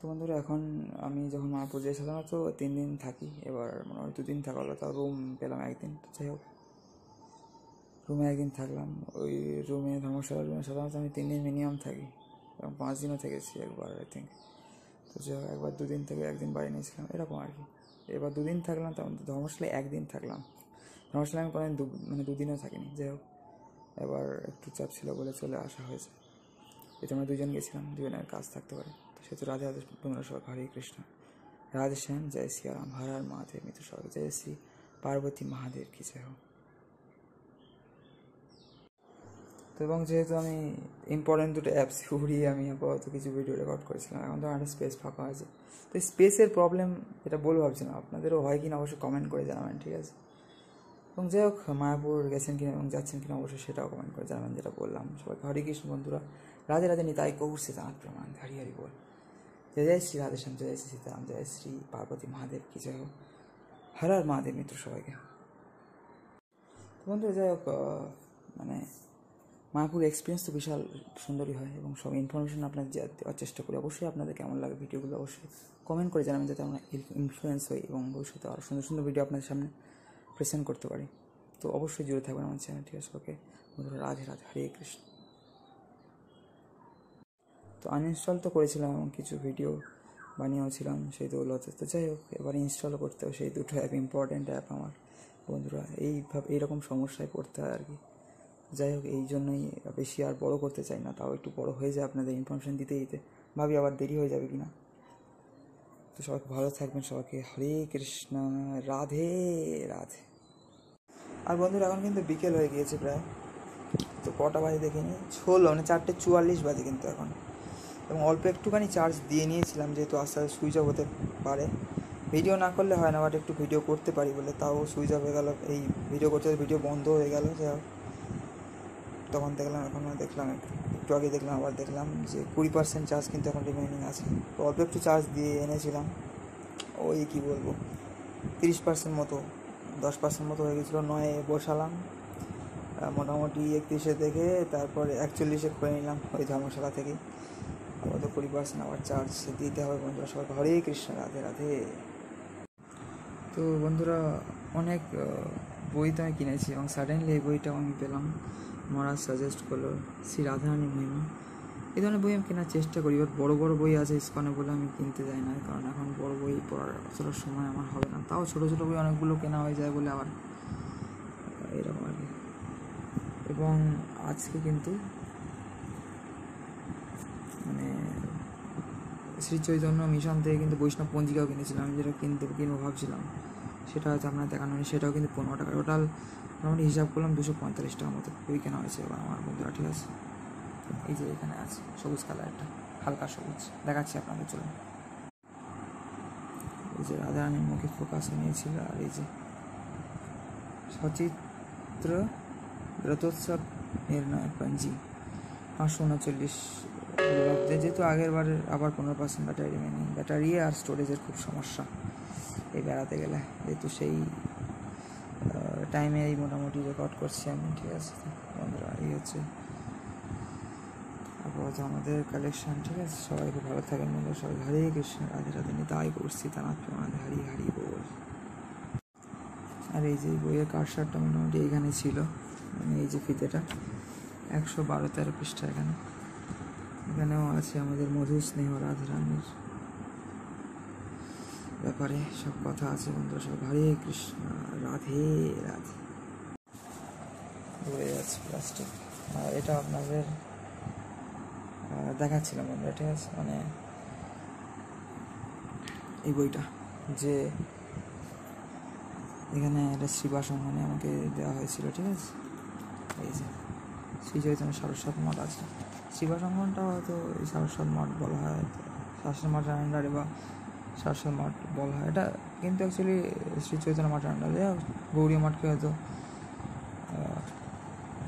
বন্ধুরা এখন আমি যখন মায়াপুর যাই সাধারণত 3 দিন থাকি, এবার মনে হয় 2 দিন থাকা হলো, তাও রুম পেলাম একদিন। যাই হোক, রুমে একদিন থাকলাম। ওই রুমে ধর্মশালা রুমে সাধারণত আমি 3 দিন মিনিমাম থাকি এবং 5 দিনও থেকেছি একবার আই থিঙ্ক। তো যাই হোক, একবার 2 দিন থেকে একদিন বাড়ি নিয়েছিলাম এরকম আর কি। এবার 2 দিন থাকলাম, তেমন ধর্মশালায় 1 দিন থাকলাম। ধর্মশালায় আমি কোনো 2 দিনও থাকিনি। যাই হোক, এবার একটু চাপ ছিল বলে চলে আসা হয়েছে। এটা আমরা 2 জন গেছিলাম, 2জনের কাজ থাকতে পারে। তো সেহেতু রাধে রাধে বন্ধুরা সবাই, হরে কৃষ্ণ, রাধে শ্যাম, জয় শ্রী রাম, হর হর মহাদেব, মিত্র সবাই জয় শ্রী পার্বতী মহাদেব কি জয় হোক। তো এবং যেহেতু আমি ইম্পর্টেন্ট 2টো অ্যাপস ঘুরিয়ে আমি আপাতত কিছু ভিডিও রেকর্ড করেছিলাম, এখন তো একটা স্পেস ফাঁকা হয়েছে। তো স্পেসের প্রবলেম এটা বলবো ভাবছিলাম, আপনাদেরও হয় কিনা অবশ্যই কমেন্ট করে জানাবেন, ঠিক আছে? এবং যাই হোক, মায়াপুর গেছেন কিনা এবং যাচ্ছেন কিনা অবশ্যই সেটাও কমেন্ট করে জানাবেন, যেটা বললাম। সবাইকে হরে কৃষ্ণ বন্ধুরা, রাধে রাধে নিতাই গৌর সীতানাথ প্রমাণ, হরি হরি বল, জয় জয় শ্রী রাধে শ্যাম, জয় শ্রী সীতারাম, জয় শ্রী পার্বতী মহাদেব কি জয় হোক, হর হর মহাদেব মিত্র সবাইকে। বন্ধু যাই হোক, মানে মায়াপুর এক্সপিরিয়েন্স তো বিশাল সুন্দরই হয় এবং সব ইনফরমেশন আপনাদের দেওয়ার চেষ্টা করি। অবশ্যই আপনাদের কেমন লাগে ভিডিওগুলো অবশ্যই কমেন্ট করে জানাবেন, যাতে আমরা ইনফ্লুয়েন্স হই এবং ভবিষ্যতে আরও সুন্দর সুন্দর ভিডিও আপনাদের সামনে প্রেজেন্ট করতে পারি। তো অবশ্যই জুড়ে থাকবেন আমার চ্যানেল, ঠিক আছে? ওকে বন্ধুরা, রাধে রাধে, হরে কৃষ্ণ। তো আনইনস্টল তো করেছিলাম এবং কিছু ভিডিও বানিয়েওছিলাম সেই দৌলতে। তো যাই হোক, এবার ইনস্টলও করতে হবে সেই 2টো অ্যাপ, ইম্পর্ট্যান্ট অ্যাপ আমার বন্ধুরা। এইরকম সমস্যায় পড়তে হয় আর কি। যাই হোক, এই জন্যই বেশি আর বড় করতে চাই না, তাও একটু বড় হয়ে যায় আপনাদের ইনফরমেশান দিতে দিতে, ভাবি আবার দেরি হয়ে যাবে কিনা। তো সবাইকে ভালো থাকবেন, সবাইকে হরে কৃষ্ণ, রাধে রাধে। আর বন্ধুরা এখন কিন্তু বিকেল হয়ে গিয়েছে প্রায়, তো কটা বাজে দেখিনি, 4:44 বাজে কিন্তু এখন। এবং অল্প একটুখানি চার্জ দিয়ে নিয়েছিলাম, যেহেতু আস্তে আস্তে সুইচ অফ হতে পারে। ভিডিও না করলে হয় না, বাট একটু ভিডিও করতে পারি বলে তাও সুইচ অফ হয়ে গেল। এই ভিডিও করতে ভিডিও বন্ধ হয়ে গেল। যাই হোক, তখন দেখলাম, এখন দেখলাম একটু আগে দেখলাম, আবার দেখলাম যে 20% চার্জ কিন্তু এখন রিমেনিং আছে। তো অল্প একটু চার্জ দিয়ে এনেছিলাম, ওই কী বলবো 30% মতো, 10% মতো হয়ে গেছিলো। 9-এ বসালাম, মোটামুটি 31-এ দেখে তারপরে 41-এ করে নিলাম ওই ধর্মশালা থেকেই। আবার তো 20% আবার চার্জ দিতে হবে বন্ধুরা। সবাই হরে কৃষ্ণ, রাধে রাধে। তো বন্ধুরা, অনেক বই তো আমি কিনেছি এবং সাডেনলি এই বইটাও আমি পেলাম, মহারাজ সাজেস্ট করলো, শ্রী রাধারানী মহিমা। এই ধরনের বই আমি কেনার চেষ্টা করি, বাট বড়ো বড়ো বই আছে ইস্কনে বলে আমি কিনতে যাই না, কারণ এখন বড় বই পড়ার আসলে সময় আমার হবে না। তাও ছোটো ছোটো বই অনেকগুলো কেনা হয়ে যায় বলে আবার এরকম আর কি। এবং আজকে কিন্তু মানে শ্রী চৈতন্য মিশন থেকে কিন্তু বৈষ্ণব পঞ্জিকাও কিনেছিলাম। আমি যেটা কিনবো ভাবছিলাম, সেটা হয়তো আপনার দেখানো নেই, সেটাও কিন্তু 15 টাকা। টোটাল মোটামুটি হিসাব করলাম 245 টাকা মতো বই কেনা হয়েছে এবার আমার বন্ধুরা, ঠিক আছে? এই যে এখানে আছে সবুজ কালারটা, হালকা সবুজ দেখাচ্ছি আপনাদের, চলুন। এই যে রাধারানীর মুখে ফোকাস নিয়েছিল, আর এই যে সচিত্র রথোৎসব নির্ণয় পঞ্জি 539 লব্ধে। যেহেতু আগের বারের আবার 15% ব্যাটারি রিমেনিং, ব্যাটারি আর স্টোরেজের খুব সমস্যা এই বেড়াতে গেলে, যেহেতু সেই টাইমে এই মোটামুটি রেকর্ড করছি আমি, ঠিক আছে বন্ধুরা? এই হচ্ছে আপাতত আমাদের কালেকশান, ঠিক আছে? সবাইকে ভালো থাকেন বন্ধুরা, সবাই হরে কৃষ্ণ, রাধে রাধে, নিতাই গৌর সীতানাথ প্রমাণ, হরি হরি বল। আর এই যে বইয়ের কারসারটা মোটামুটি এইখানে ছিল, মানে এই যে ফিতেটা 112-13 পৃষ্ঠা, এখানেও আছে আমাদের মধু স্নেহ রাধারানীর ব্যাপারে সব কথা আছে বন্ধুরা। সব হরে কৃষ্ণ, রাধে রাধে। ঘুরে যাচ্ছে প্লাস্টিক, আর এটা আপনাদের দেখাচ্ছিলাম বন্ধুরা, ঠিক আছে? মানে এই বইটা যে এখানে একটা শ্রীবাসঙ্গনে আমাকে দেওয়া হয়েছিল, ঠিক আছে? এই যে শ্রী চৈতন্য সারস্বত মঠ আছে, শ্রীবাসঙ্গনটা হয়তো এই সারস্বত মঠ বলা হয়, সারস্বত মঠ আন্ডারে বা সারস্বত মঠ বলা হয়। এটা কিন্তু অ্যাকচুয়ালি শ্রী চৈতন্য মঠ আন্ডারে, গৌরী মঠকে হয়তো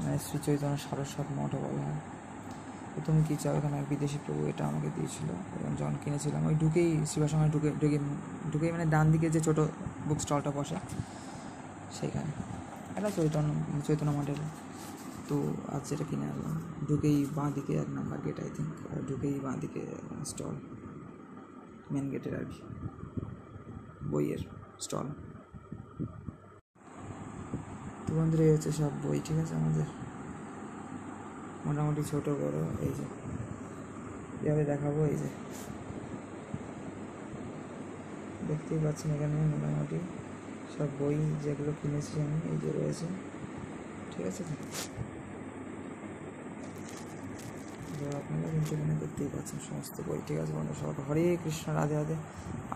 মানে শ্রী চৈতন্য সারস্বত মঠও বলা হয়। তো তুমি কী চাও, এখানে বিদেশি প্রভু এটা আমাকে দিয়েছিল এবং যখন কিনেছিলাম ওই ঢুকেই শ্রীবাসঙ্গে ঢুকেই মানে ডান দিকে যে ছোটো বুক স্টলটা বসে সেইখানে এটা চৈতন্য মঠের। তো আজ যেটা কিনে আনলাম, ঢুকেই বাঁ দিকে 1 নম্বর গেট, আই থিঙ্ক, ঢুকেই বাঁ দিকে স্টল। মেন গেটের আর কি বইয়ের স্টল। তো বন্ধুরা এই হচ্ছে সব বই, ঠিক আছে, আমাদের মোটামুটি ছোটো বড়ো। এই যে কীভাবে দেখাবো, এই যে দেখতেই পাচ্ছেন এখানে মোটামুটি সব বই যেগুলো কিনেছি আমি, এই যে রয়েছে, ঠিক আছে। তো আপনারা কিন্তু এখানে দেখতেই পাচ্ছেন সমস্ত বই, ঠিক আছে বন্ধু। সবাই হরে কৃষ্ণ, রাধে রাধে।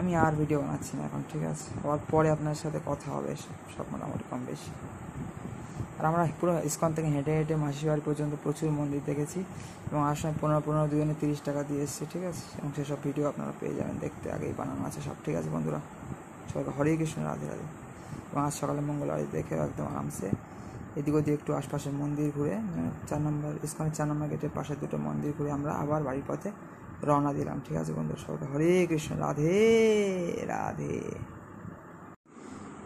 আমি আর ভিডিও বানাচ্ছি না এখন, ঠিক আছে। আবার পরে আপনার সাথে কথা হবে সব মোটামুটি কম বেশি। আর আমরা পুরো ইস্কন থেকে হেঁটে হেঁটে মাসির বাড়ি পর্যন্ত প্রচুর মন্দির দেখেছি এবং আর সময় 15 দুজনে 30 টাকা দিয়ে এসেছি, ঠিক আছে। এবং সেসব ভিডিও আপনারা পেয়ে যাবেন, দেখতে আগেই বানানো আছে সব, ঠিক আছে বন্ধুরা। সবাইকে হরে কৃষ্ণ, রাধে রাধে। এবং আজ সকালে মঙ্গলবার দেখে একদম আরামসে এদিক ওদিক একটু আশপাশের মন্দির ঘুরে, 4 নম্বর ইস্কনের 4 নম্বর গেটের পাশে 2টো মন্দির ঘুরে আমরা আবার বাড়ির পথে রওনা দিলাম, ঠিক আছে বন্ধুরা। সবাইকে হরে কৃষ্ণ, রাধে রাধে।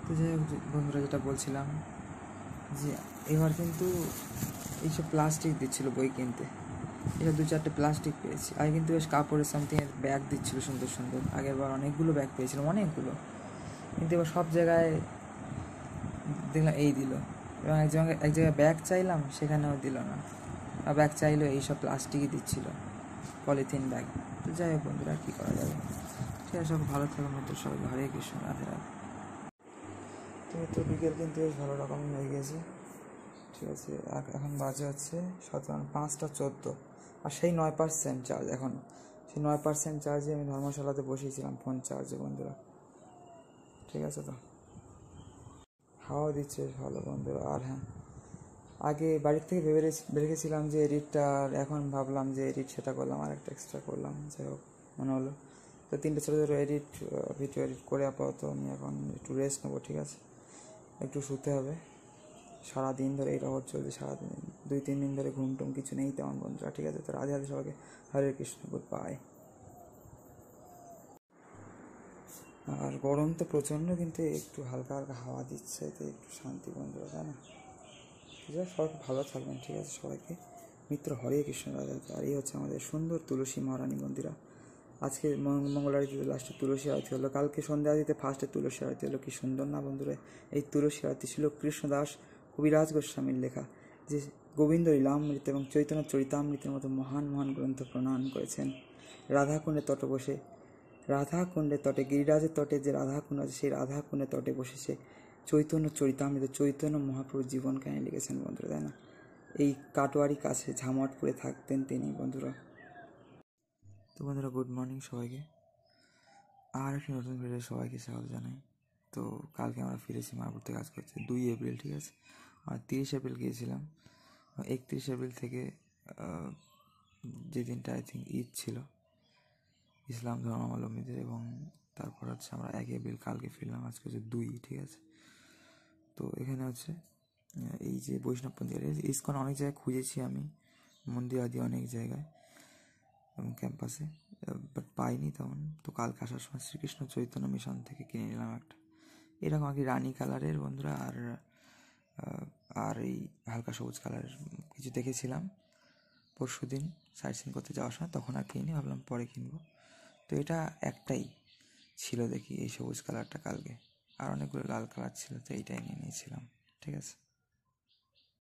তো যাই হোক বন্ধুরা, যেটা বলছিলাম যে এবার কিন্তু এইসব প্লাস্টিক দিচ্ছিলো বই কিনতে। এটা 2-4টে প্লাস্টিক পেয়েছি। আগে কিন্তু বেশ কাপড়ের সামথিংয়ের ব্যাগ দিচ্ছিলো সুন্দর সুন্দর। আগের বার অনেকগুলো ব্যাগ পেয়েছিলাম, অনেকগুলো। কিন্তু এবার সব জায়গায় দেখলাম এই দিল। এবং এক জায়গায় ব্যাগ চাইলাম, সেখানেও দিল না। আর ব্যাগ চাইলেও এইসব প্লাস্টিকই দিচ্ছিলো, পলিথিন ব্যাগ। তো যাই হোক বন্ধুরা, আর কী করা যাবে। ঠিক আছে, সব ভালো থাকার মধ্যে সবাই হরে কৃষ্ণ, রাধে রাধে। তো বিকেল কিন্তু বেশ ভালো রকমই হয়ে গেছে, ঠিক আছে। এখন বাজে হচ্ছে 5টা 14, আর সেই 9% চার্জ এখনও। সেই 9% চার্জে আমি ধর্মশালাতে বসিয়েছিলাম ফোন চার্জে বন্ধুরা, ঠিক আছে। তো হাওয়া দিচ্ছে ভালো বন্ধুরা। আর হ্যাঁ, আগে বাড়ির থেকে ভেবে রেখেছিলাম যে এডিটটা, আর এখন ভাবলাম যে এডিট সেটা করলাম, আর একটা এক্সট্রা করলাম, যাই হোক মনে হলো। তো 3টে ছোটো ছোটো ভিডিও এডিট করে আপাতত আমি এখন একটু রেস্ট নেবো, ঠিক আছে। একটু শুতে হবে, সারাদিন ধরে এই রহর চলছে, সারাদিন 2-3 দিন ধরে ঘুম টুম কিছু নেই তেমন বন্ধুরা, ঠিক আছে। তো রাধে রাধে, সবাইকে হরে কৃষ্ণ, গুড বাই। আর গরম তো প্রচণ্ড, কিন্তু একটু হালকা হালকা হাওয়া দিচ্ছে, তো একটু শান্তি বন্ধুরা, তাই না। ঠিক আছে, সবাই ভালো থাকবেন, ঠিক আছে। সবাইকে মিত্র হরে কৃষ্ণ, রাধে। আর এই হচ্ছে আমাদের সুন্দর তুলসী মহারানী মন্দিরা। আজকে মঙ্গল আরতিতে লাস্টে তুলসী আরতি হলো, কালকে সন্ধ্যা আরতিতে ফার্স্টে তুলসী আরতি হলো। কি সুন্দর না বন্ধুরা। এই তুলসী আরতি ছিল কৃষ্ণদাস কবিরাজ গোস্বামীর লেখা, যে গোবিন্দ লীলামৃত এবং চৈতন্য চরিতামৃতের মতো মহান মহান গ্রন্থ প্রণয়ন করেছেন। রাধাকুণ্ডের তটে বসে, রাধাকুণ্ডের তটে, গিরিরাজের তটে যে রাধাকুণ্ড আছে, সেই রাধাকুণ্ডের তটে বসেছে চৈতন্য চরিতামৃত, চৈতন্য মহাপ্রভুর জীবন কাহিনী লিখেছেন বন্ধুরা, তাই না। এই কাটোয়ারি কাছে ঝামটপুরে থাকতেন তিনি বন্ধুরা। তো বন্ধুরা, গুড মর্নিং সবাইকে। আর একটি নতুন ভিডিও সবাইকে স্বাগত জানাই। তো কালকে আমরা ফিরেছি মায়াপুর থেকে, কাজ করছি 2 এপ্রিল, ঠিক আছে। আর 30 এপ্রিল গিয়েছিলাম। 31 এপ্রিল থেকে যে দিনটা আই থিঙ্ক ঈদ ছিল ইসলাম ধর্মাবলম্বীদের, এবং তারপর হচ্ছে আমরা 1 এপ্রিল কালকে ফিরলাম। আজকে হচ্ছে 2, ঠিক আছে। তো এখানে হচ্ছে এই যে বৈষ্ণবপন্থী ইস্কন অনেক জায়গায় খুঁজেছি আমি, মন্দির আদি অনেক জায়গায় ক্যাম্পাসে, বাট পাইনি তেমন। তো কালকে আসার সময় শ্রীকৃষ্ণ চৈতন্য মিশন থেকে কিনে নিলাম একটা এরকম আর কি রানি কালারের বন্ধুরা। আর এই হালকা সবুজ কালারের কিছু দেখেছিলাম পরশু দিন সাইট সিন করতে যাওয়ার সময়, তখন আর কিনি, ভাবলাম পরে কিনবো। তো এটা একটাই ছিল দেখি, এই সবুজ কালারটা কালকে, আর অনেকগুলো লাল কালার ছিল, তো এইটাই নিয়ে নিয়েছিলাম, ঠিক আছে।